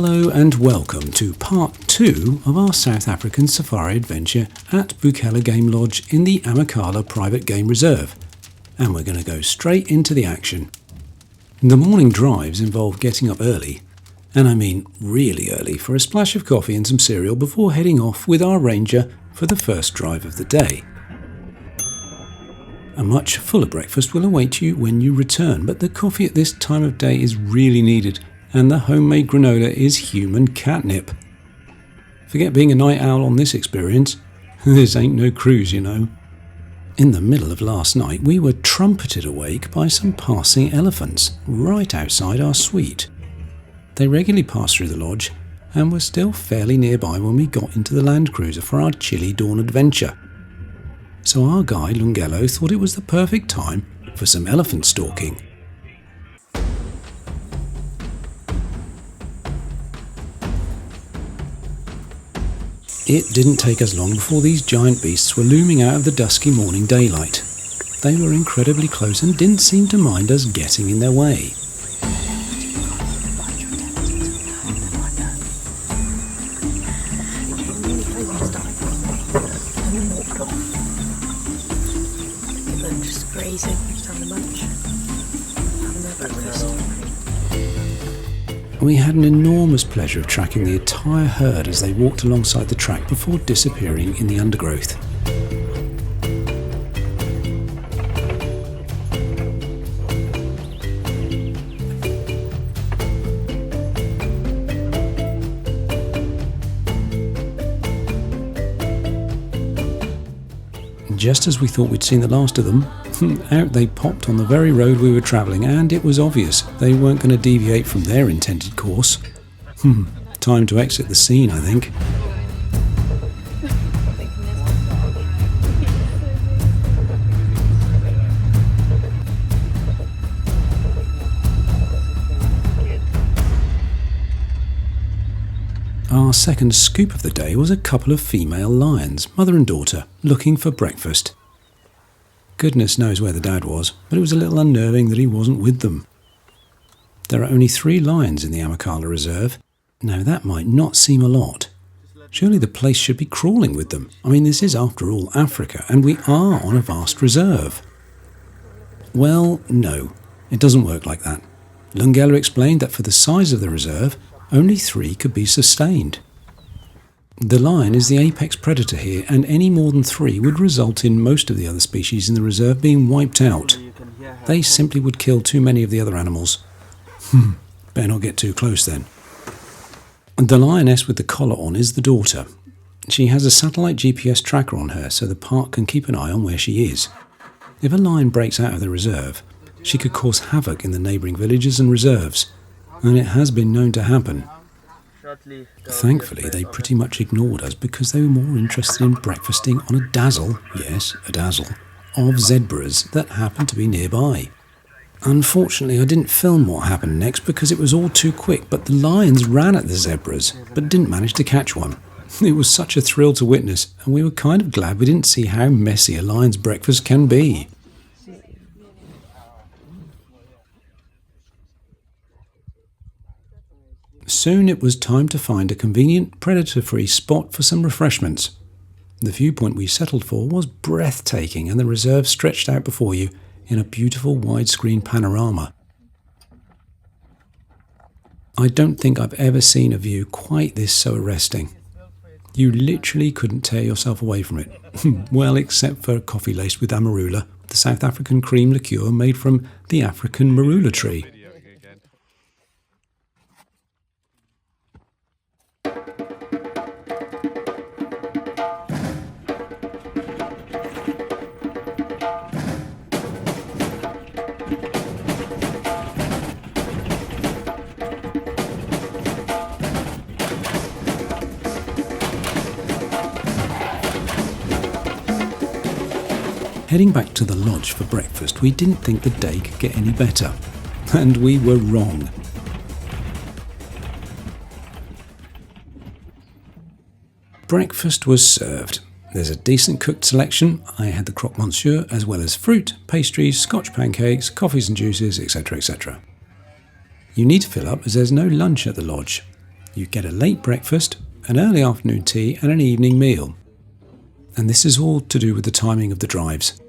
Hello and welcome to part 2 of our South African safari adventure at Bukela Game Lodge in the Amakhala Private Game Reserve. And we're going to go straight into the action. The morning drives involve getting up early, and I mean really early, for a splash of coffee and some cereal before heading off with our ranger for the first drive of the day. A much fuller breakfast will await you when you return, but the coffee at this time of day is really needed, and the homemade granola is human catnip. Forget being a night owl on this experience. This ain't no cruise, you know. In the middle of last night, we were trumpeted awake by some passing elephants right outside our suite. They regularly pass through the lodge and were still fairly nearby when we got into the Land Cruiser for our chilly dawn adventure. So our guide Lungelo thought it was the perfect time for some elephant stalking. It didn't take us long before these giant beasts were looming out of the dusky morning daylight. They were incredibly close and didn't seem to mind us getting in their way. We had an enormous pleasure of tracking the entire herd as they walked alongside the track before disappearing in the undergrowth. Just as we thought we'd seen the last of them, out they popped on the very road we were travelling, and it was obvious they weren't going to deviate from their intended course. Time to exit the scene, I think. Our second scoop of the day was a couple of female lions, mother and daughter, looking for breakfast. Goodness knows where the dad was, but it was a little unnerving that he wasn't with them. There are only 3 lions in the Amakhala Reserve. Now that might not seem a lot. Surely the place should be crawling with them. I mean, this is after all Africa, and we are on a vast reserve. Well, no, it doesn't work like that. Lungelo explained that for the size of the reserve, only 3 could be sustained. The lion is the apex predator here, and any more than 3 would result in most of the other species in the reserve being wiped out. They simply would kill too many of the other animals. Better not get too close then. The lioness with the collar on is the daughter. She has a satellite GPS tracker on her, so the park can keep an eye on where she is. If a lion breaks out of the reserve, she could cause havoc in the neighbouring villages and reserves, and it has been known to happen. Thankfully, they pretty much ignored us because they were more interested in breakfasting on a dazzle, yes, a dazzle, of zebras that happened to be nearby. Unfortunately, I didn't film what happened next because it was all too quick, but the lions ran at the zebras, but didn't manage to catch one. It was such a thrill to witness, and we were kind of glad we didn't see how messy a lion's breakfast can be. Soon it was time to find a convenient, predator-free spot for some refreshments. The viewpoint we settled for was breathtaking, and the reserve stretched out before you in a beautiful widescreen panorama. I don't think I've ever seen a view quite this so arresting. You literally couldn't tear yourself away from it. Well, except for coffee laced with amarula, the South African cream liqueur made from the African marula tree. Heading back to the lodge for breakfast, we didn't think the day could get any better. And we were wrong. Breakfast was served. There's a decent cooked selection. I had the croque monsieur, as well as fruit, pastries, Scotch pancakes, coffees and juices, etc, etc. You need to fill up as there's no lunch at the lodge. You get a late breakfast, an early afternoon tea and an evening meal. And this is all to do with the timing of the drives.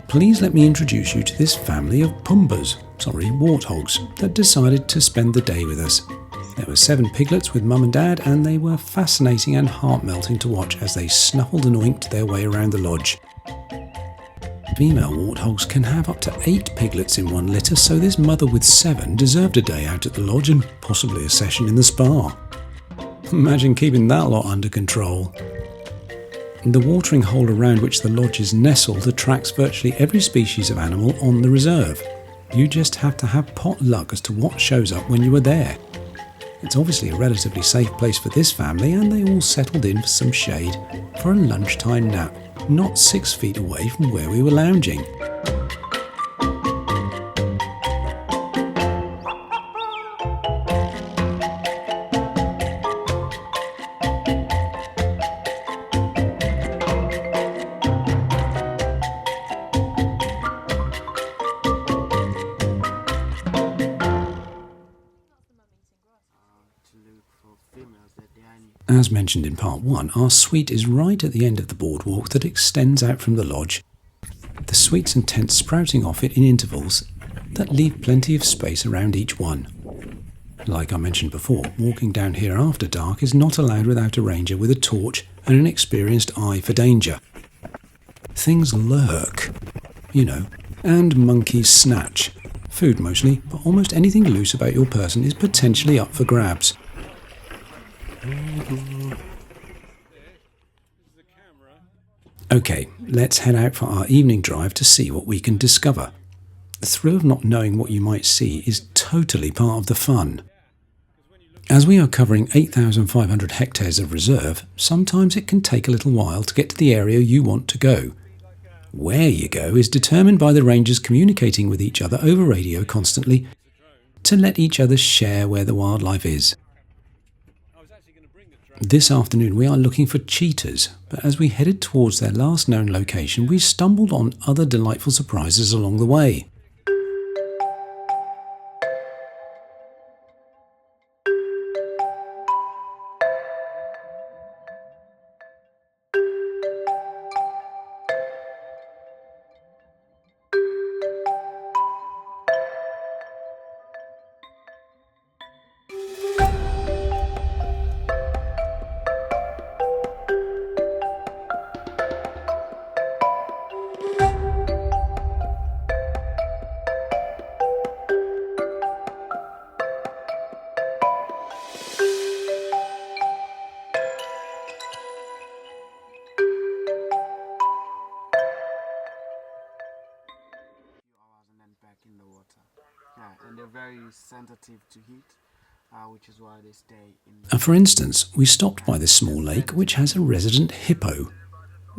Please let me introduce you to this family of warthogs, that decided to spend the day with us. There were 7 piglets with mum and dad, and they were fascinating and heart-melting to watch as they snuffled and oinked their way around the lodge. Female warthogs can have up to 8 piglets in one litter, so this mother with 7 deserved a day out at the lodge and possibly a session in the spa. Imagine keeping that lot under control. The watering hole around which the lodge is nestled attracts virtually every species of animal on the reserve. You just have to have pot luck as to what shows up when you are there. It's obviously a relatively safe place for this family, and they all settled in for some shade for a lunchtime nap, not 6 feet away from where we were lounging. As mentioned in part 1, our suite is right at the end of the boardwalk that extends out from the lodge. The suites and tents sprouting off it in intervals that leave plenty of space around each one. Like I mentioned before, walking down here after dark is not allowed without a ranger with a torch and an experienced eye for danger. Things lurk, and monkeys snatch. Food mostly, but almost anything loose about your person is potentially up for grabs. Okay, let's head out for our evening drive to see what we can discover. The thrill of not knowing what you might see is totally part of the fun. As we are covering 8,500 hectares of reserve, sometimes it can take a little while to get to the area you want to go. Where you go is determined by the rangers communicating with each other over radio constantly to let each other share where the wildlife is. This afternoon we are looking for cheetahs, but as we headed towards their last known location, we stumbled on other delightful surprises along the way. In the water, and they're very sensitive to heat, which is why they stay in. For instance, we stopped by this small lake which has a resident hippo.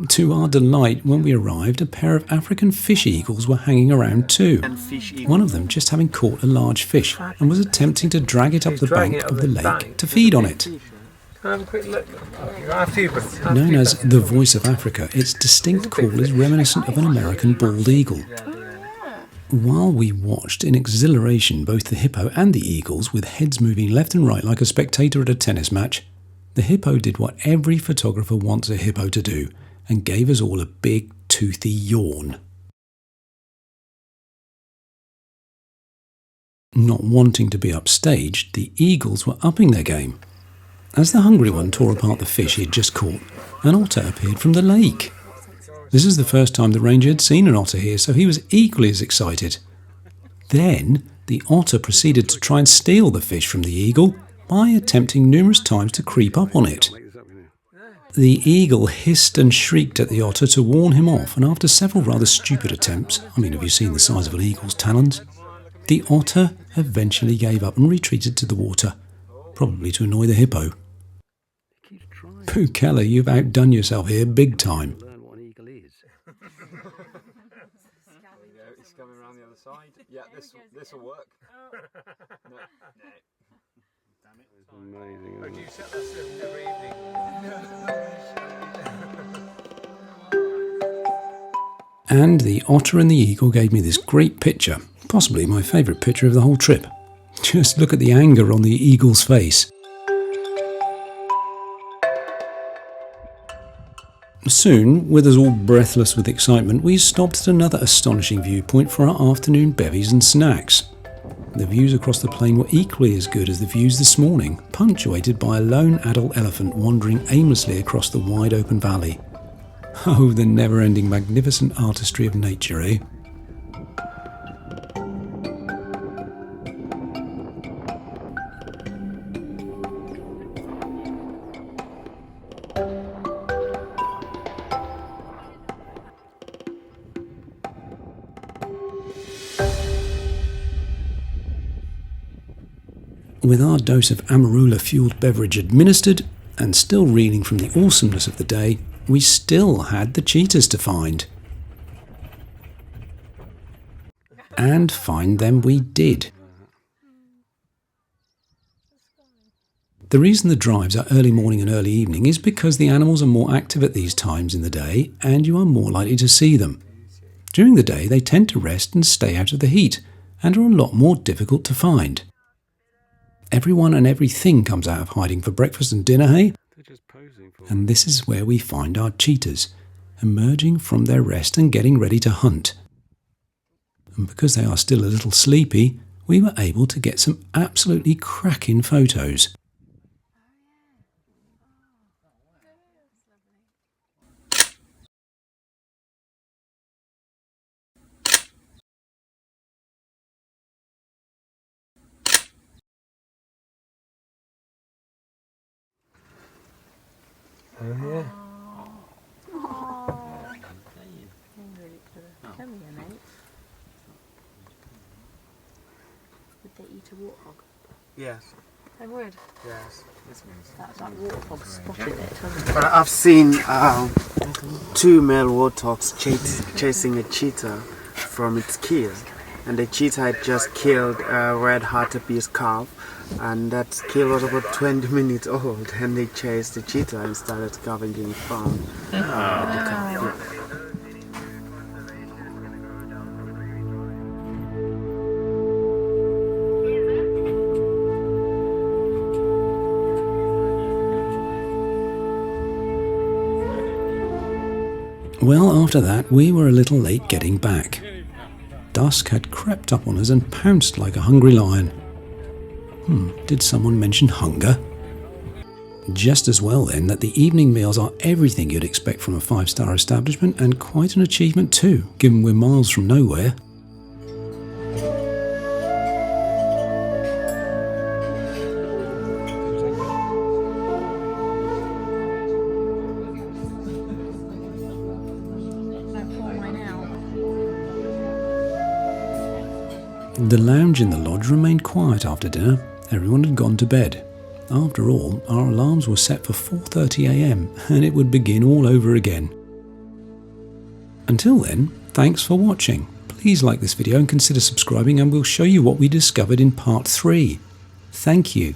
To our delight, when we arrived, a pair of African fish eagles were hanging around too. One of them just having caught a large fish and was attempting to drag it up the bank of the lake to feed on it. Have a quick look. Known as the Voice of Africa, its distinct call is reminiscent of an American bald eagle. While we watched in exhilaration both the hippo and the eagles with heads moving left and right like a spectator at a tennis match, the hippo did what every photographer wants a hippo to do and gave us all a big toothy yawn. Not wanting to be upstaged, the eagles were upping their game. As the hungry one tore apart the fish he had just caught, an otter appeared from the lake. This is the first time the ranger had seen an otter here, so he was equally as excited. Then the otter proceeded to try and steal the fish from the eagle by attempting numerous times to creep up on it. The eagle hissed and shrieked at the otter to warn him off, and after several rather stupid attempts, have you seen the size of an eagle's talons? The otter eventually gave up and retreated to the water, probably to annoy the hippo. Bukela, you've outdone yourself here big time. It's coming around the other side. Yeah, this will work. No. Damn it. It's amazing. Do you set that every evening? And the otter and the eagle gave me this great picture, possibly my favourite picture of the whole trip. Just look at the anger on the eagle's face. Soon, with us all breathless with excitement, we stopped at another astonishing viewpoint for our afternoon bevies and snacks. The views across the plain were equally as good as the views this morning, punctuated by a lone adult elephant wandering aimlessly across the wide open valley. Oh, the never-ending magnificent artistry of nature, eh? With our dose of amarula-fueled beverage administered, and still reeling from the awesomeness of the day, we still had the cheetahs to find. And find them we did. The reason the drives are early morning and early evening is because the animals are more active at these times in the day and you are more likely to see them. During the day they tend to rest and stay out of the heat and are a lot more difficult to find. Everyone and everything comes out of hiding for breakfast and dinner, hey? And this is where we find our cheetahs, emerging from their rest and getting ready to hunt. And because they are still a little sleepy, we were able to get some absolutely cracking photos. Oh yeah. Come here, mate. Would they eat a warthog? Yes. They would. Yes. That warthog spotted it, hasn't it? But I've seen 2 male warthogs chasing a cheetah from its kill, and the cheetah had just killed a red hartebeest calf, and that kill was about 20 minutes old, and they chased the cheetah and started scavenging from the calf. Well, after that, we were a little late getting back. Dusk had crept up on us and pounced like a hungry lion. Did someone mention hunger? Just as well then that the evening meals are everything you'd expect from a 5-star establishment, and quite an achievement too, given we're miles from nowhere. The lounge in the lodge remained quiet after dinner. Everyone had gone to bed. After all, our alarms were set for 4:30 AM and it would begin all over again. Until then, thanks for watching. Please like this video and consider subscribing, and we'll show you what we discovered in part 3. Thank you.